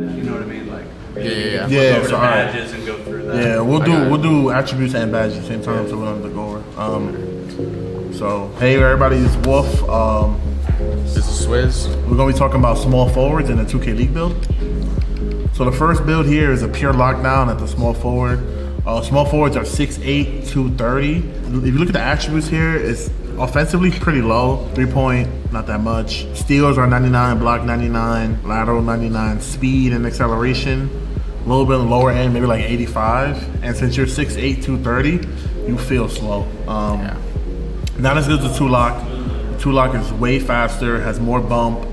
You know what I mean? Like Yeah. Go over So the badges and go through that. Yeah, we'll do attributes and badges at the same time, so we don't have to go over. So hey everybody, it's Wolf. This is Swizz. We're gonna be talking about small forwards in the 2K League build. So the first build here is a pure lockdown at the small forward. Small forwards are 6'8", 230. If you look at the attributes here, it's offensively pretty low. 3-point, not that much. Steals are 99, block 99, lateral 99, speed and acceleration a little bit on the lower end, maybe like 85. And since you're 6'8", 230, you feel slow. Not as good as the 2-lock. The 2-lock is way faster, has more bump.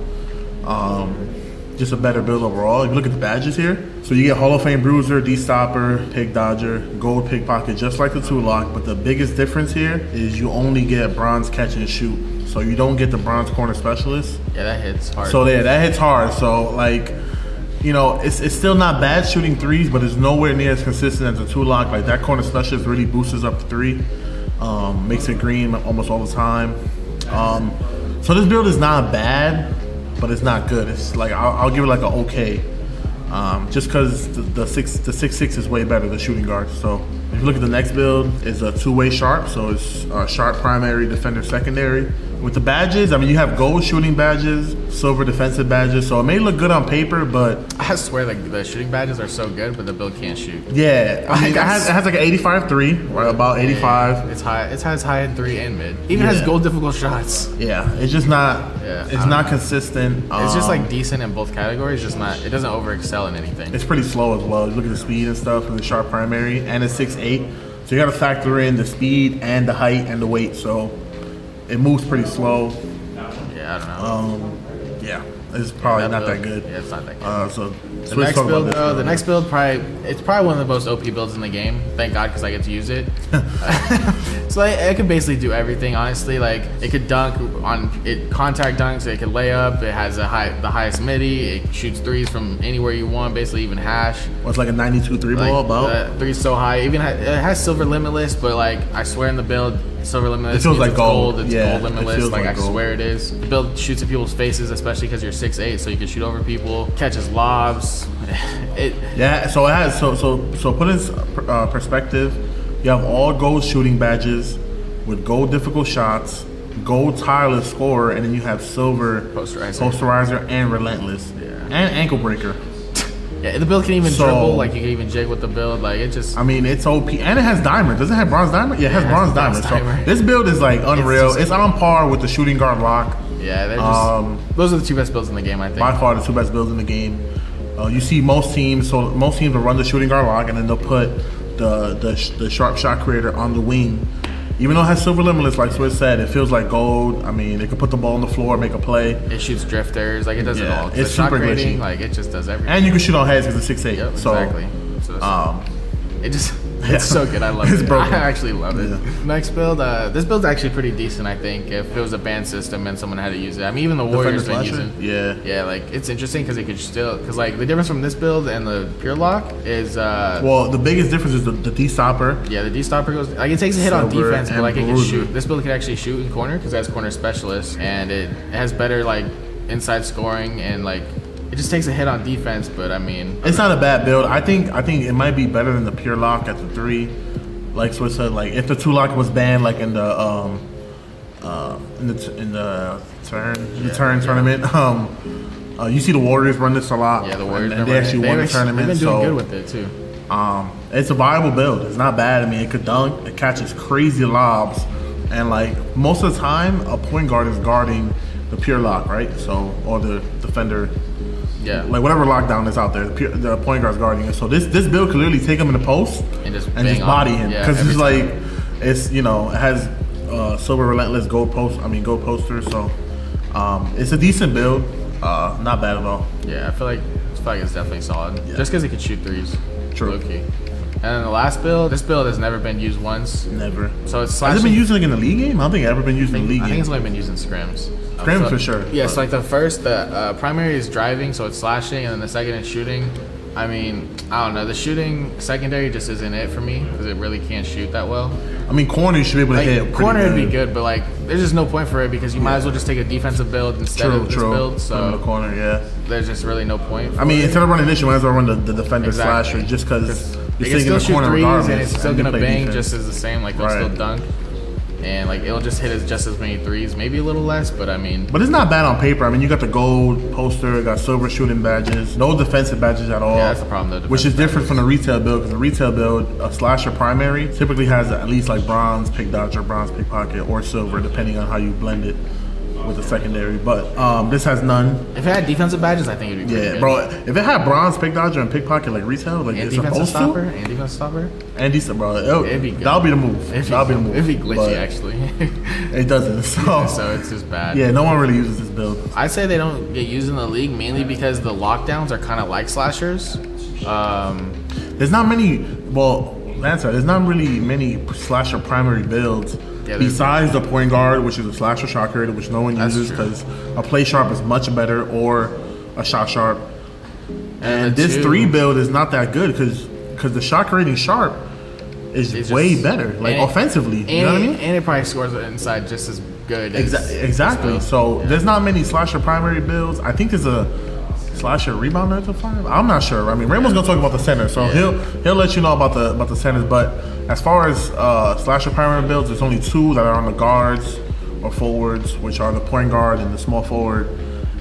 Just a better build overall. If you look at the badges here, so you get Hall of Fame Bruiser, D-Stopper, Pig Dodger, Gold Pickpocket, just like the 2-lock, but the biggest difference here is you only get Bronze Catch and Shoot. So you don't get the Bronze Corner Specialist. Yeah, that hits hard. So yeah, that hits hard. So like, you know, it's still not bad shooting threes, but it's nowhere near as consistent as the 2-lock. Like that Corner Specialist really boosts up the 3, makes it green almost all the time. So this build is not bad, but it's not good. It's like I'll give it like an okay, just because the 6'6" is way better than shooting guard. So if you look at the next build, it's a 2-way sharp. So it's sharp primary, defender secondary. With the badges, I mean, you have gold shooting badges, silver defensive badges. So it may look good on paper, but I swear, like the shooting badges are so good, but the build can't shoot. Yeah, I mean, it has like an 85-3, right? About 85. It's high. It has high in 3 and mid. Even has gold difficult shots. Yeah, it's just not. Yeah, it's not consistent. It's just like decent in both categories. Just not. It doesn't over excel in anything. It's pretty slow as well. You look at the speed and stuff, and the sharp primary, and it's 6'8". So you got to factor in the speed and the height and the weight. So it moves pretty slow. Yeah, I don't know. Yeah, it's probably not that good. Yeah, it's not that good. So the next build, it's probably one of the most OP builds in the game. Thank God, because I get to use it. So it can basically do everything. Honestly, like it could dunk on it, contact dunks. It could lay up. It has the highest midi. It shoots threes from anywhere you want. Basically, even hash. Well, it's like a 92 3-ball about. Three's so high. Even it has silver limitless, but like I swear in the build, silver limitless. It feels like gold. It's gold limitless. Like I gold. swear it is. The build shoots at people's faces, especially because you're 6'8", so you can shoot over people. Catches lobs. So it has so put in perspective. You have all gold shooting badges with gold difficult shots, gold tireless scorer, and then you have silver posterizer and relentless, and ankle breaker. Yeah, the build can even dribble, like you can even jig with the build, like it just. I mean, it's OP, and it has diamond. Does it have bronze diamond? Yeah, it has bronze diamond. So this build is like unreal. It's on par with the shooting guard lock. Yeah, they're just, those are the 2 best builds in the game, I think. By far the 2 best builds in the game. You see most teams will run the shooting guard lock, and then they'll put the sharp shot creator on the wing. Even though it has silver limitless, like Swizz said, it feels like gold. I mean, it can put the ball on the floor, make a play. It shoots drifters, like it does it all. It's super glitchy. Like it just does everything. And you can shoot on heads because it's 6'8". Yep, so, exactly. So it just. It's so good. I love it. I actually love it. Yeah. Next build, this build's actually pretty decent. I think if it was a banned system and someone had to use it. I mean, even the Warriors been using. Yeah, like it's interesting because it could still like the difference from this build and the pure lock is. Well, the biggest difference is the D-Stopper. Yeah, the D-Stopper goes like it takes a hit on defense, but like it can shoot. This build can actually shoot in corner because it has corner specialist, and it has better like inside scoring and like. It just takes a hit on defense, but I mean, it's not a bad build. I think it might be better than the pure lock at the 3. Like Swizz said, like if the 2-lock was banned, like in the turn tournament, you see the Warriors run this a lot. Yeah, the Warriors. And they actually won the tournament. They've been doing good with it too. It's a viable build. It's not bad. I mean, it could dunk. It catches crazy lobs, and like most of the time, a point guard is guarding the pure lock, right? So or the defender. Yeah, like whatever lockdown is out there, the point guard's guarding it. So this build could literally take him in the post and just body him because it's like it has silver relentless gold poster. So it's a decent build, not bad at all. Yeah, I feel like it's definitely solid. Yeah. Just because it could shoot threes. True. Low key. And then the last build, this build has never been used once. Never. So it's has it been used like in the league game? I don't think it's ever been used in the league game. I think it's only been used in scrims. Scrims for sure. Yeah, so like the primary is driving, so it's slashing, and then the second is shooting. I mean, I don't know. The shooting secondary just isn't it for me because it really can't shoot that well. I mean, corner you should be able to hit. Corner would be good, but like, there's just no point for it because you might as well just take a defensive build instead of this build. So in the corner, yeah. There's just really no point. I mean, instead of running this, you might as well run the defender slasher just because you're sitting in the corner regardless. And it's still gonna bang defense. just as the same. Like they'll still dunk. And like it'll just hit just as many threes, maybe a little less, but I mean. But it's not bad on paper. I mean, you got the gold poster, got silver shooting badges, no defensive badges at all. Yeah, that's the problem though. Which is different from the retail build because the retail build, a slasher primary typically has at least like bronze, pick dodger, bronze pickpocket, or silver, depending on how you blend it with the secondary. But this has none. If it had defensive badges, I think it'd be pretty good. Bro. If it had bronze, pick dodger, and pickpocket like retail, like and it's defensive supposed stopper, to, and defensive stopper, and decent, bro. It'd be good. That'll be the move. That'll be the move. It'd be glitchy But actually. It doesn't. So it's just bad. Yeah, no one really uses this build. I'd say they don't get used in the league mainly because the lockdowns are kind of like slashers. There's not many. Well, Lancer, there's not really many slasher primary builds besides the point guard, which is a slasher shot creator, which no one uses because a play sharp is much better, or a shot sharp. And this 3 build is not that good because the shot creating sharp is way better, like offensively. You know what I mean? And it probably scores inside just as good. Exactly. So there's not many slasher primary builds. I think there's a slasher rebounder to 5. I'm not sure. I mean, Rainbow's gonna talk about the center, so he'll let you know about the centers. But as far as slasher primary builds, there's only 2 that are on the guards or forwards, which are the point guard and the small forward,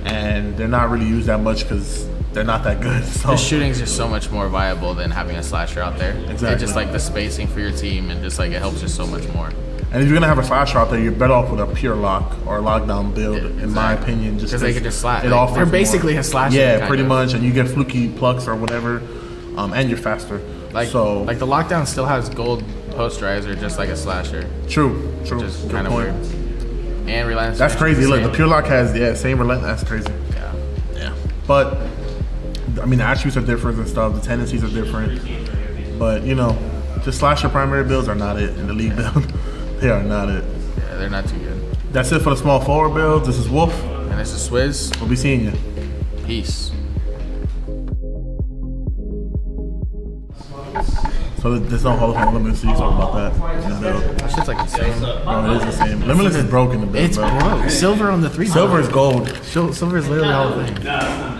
and they're not really used that much because they're not that good. So the shooting's just so much more viable than having a slasher out there. Exactly. It's just like the spacing for your team and just like it helps just so much more. And if you're gonna have a slasher out there, you're better off with a pure lock or a lockdown build, in my opinion. Just because they can just slash. It offers they're basically more. a slasher. Yeah, pretty much, and you get fluky plucks or whatever, and you're faster. Like the lockdown still has gold posterizer, just like a slasher. True. Just kind of weird. And relentless. That's crazy. Look, the pure lock has same relentless. That's crazy. Yeah. But I mean, the attributes are different and stuff. The tendencies are different. But you know, just slasher primary builds are not it in the league build. They are not it. Yeah, they're not too good. That's it for the small forward builds. This is Wolf. And this is Swizz. We'll be seeing you. Peace. So there's no Hall of Fame Limitless, so you talk about that in the build. That shit's like the same. No, it is the same. Limitless is broken in the build, It's bro. broke. Silver on the 3. Silver is gold. Silver is literally Hall of Fame.